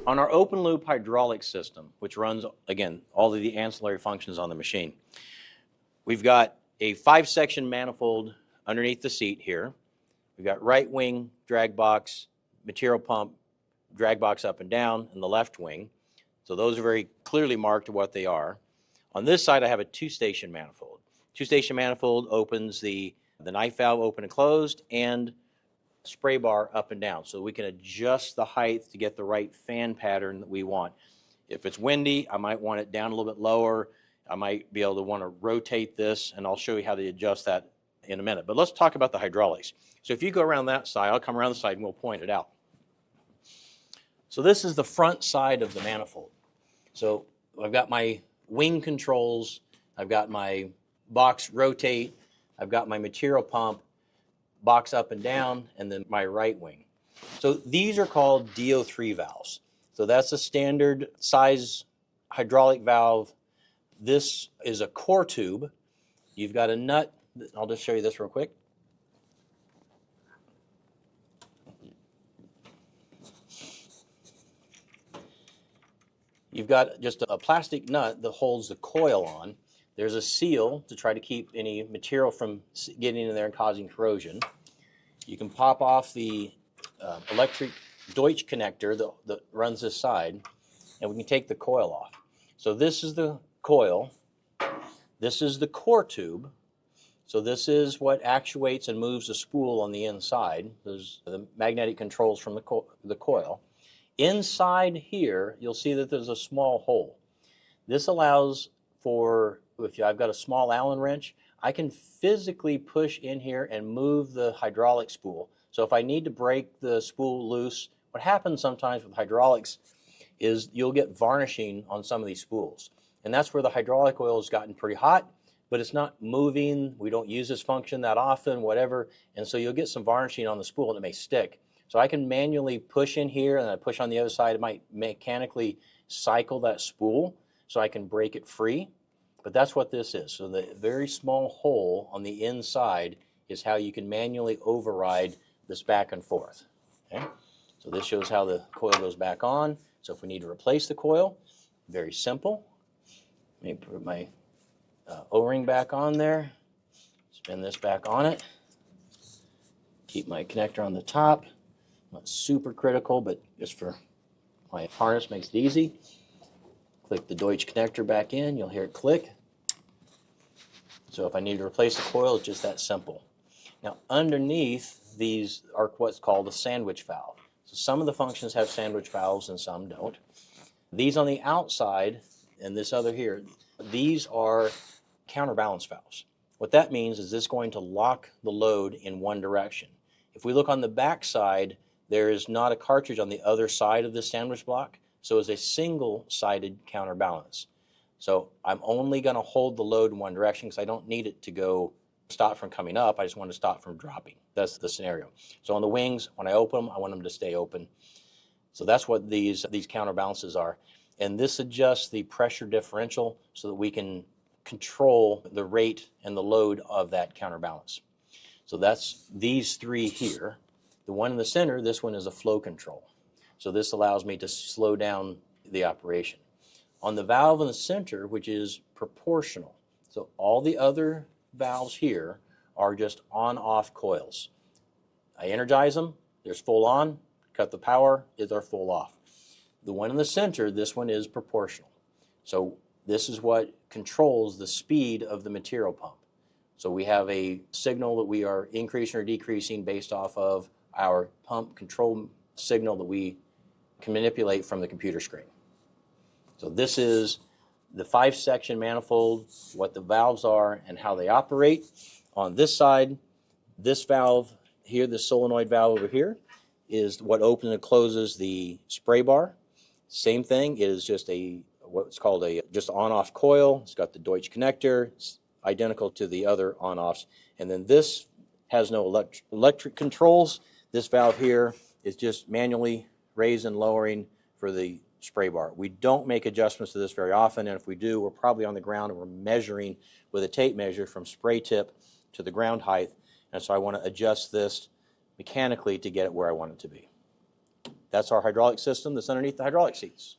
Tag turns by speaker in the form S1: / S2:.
S1: On our open loop hydraulic system, which runs, again, all of the ancillary functions on the machine, we've got a 5-section manifold underneath the seat here. We've got right wing drag box, material pump, drag box up and down, and the left wing. So those are very clearly marked to what they are. On this side, I have a 2-station manifold. 2-station manifold opens the knife valve open and closed, and spray bar up and down, so we can adjust the height to get the right fan pattern that we want. If it's windy, I might want it down a little bit lower. I might be able to want to rotate this, and I'll show you how to adjust that in a minute. But let's talk about the hydraulics. So if you go around that side, I'll come around the side and we'll point it out. So this is the front side of the manifold. So I've got my wing controls, I've got my box rotate, I've got my material pump, box up and down, and then my right wing. So these are called DO3 valves. So that's a standard size hydraulic valve. This is a core tube. You've got a nut. I'll just show you this real quick. You've got just a plastic nut that holds the coil on. There's a seal to try to keep any material from getting in there and causing corrosion. You can pop off the electric Deutsch connector that runs this side, and we can take the coil off. So this is the coil. This is the core tube. So this is what actuates and moves the spool on the inside. There's the magnetic controls from the coil. Inside here, you'll see that there's a small hole. This allows for, if I've got a small Allen wrench, I can physically push in here and move the hydraulic spool. So if I need to break the spool loose, what happens sometimes with hydraulics is you'll get varnishing on some of these spools. And that's where the hydraulic oil has gotten pretty hot, but it's not moving. We don't use this function that often, whatever. And so you'll get some varnishing on the spool and it may stick. So I can manually push in here and I push on the other side. It might mechanically cycle that spool so I can break it free. But that's what this is. So the very small hole on the inside is how you can manually override this back and forth. Okay? So this shows how the coil goes back on. So if we need to replace the coil, very simple. Let me put my O-ring back on there. Spin this back on it. Keep my connector on the top. Not super critical, but just for my harness makes it easy. Click the Deutsch connector back in, you'll hear it click. So if I need to replace the coil, it's just that simple. Now underneath these are what's called a sandwich valve. So some of the functions have sandwich valves and some don't. These on the outside and this other here, these are counterbalance valves. What that means is this is going to lock the load in one direction. If we look on the back side, there is not a cartridge on the other side of the sandwich block, so it's a single-sided counterbalance. So I'm only going to hold the load in one direction because I don't need it to go stop from coming up. I just want to stop from dropping. That's the scenario. So on the wings, when I open them, I want them to stay open. So that's what these counterbalances are. And this adjusts the pressure differential so that we can control the rate and the load of that counterbalance. So that's these three here. The one in the center, this one is a flow control. So this allows me to slow down the operation. On the valve in the center, which is proportional, so all the other valves here are just on-off coils. I energize them, there's full on, cut the power, they're full off. The one in the center, this one is proportional. So this is what controls the speed of the material pump. So we have a signal that we are increasing or decreasing based off of our pump control signal that we can manipulate from the computer screen. So this is the 5-section manifold, what the valves are and how they operate. On this side, this valve here, this solenoid valve over here, is what opens and closes the spray bar. Same thing, it is just what's called a just on-off coil. It's got the Deutsch connector. It's identical to the other on-offs. And then this has no electric controls. This valve here is just manually raising and lowering for the spray bar. We don't make adjustments to this very often, and if we do, we're probably on the ground and we're measuring with a tape measure from spray tip to the ground height. And so I want to adjust this mechanically to get it where I want it to be. That's our hydraulic system that's underneath the hydraulic seats.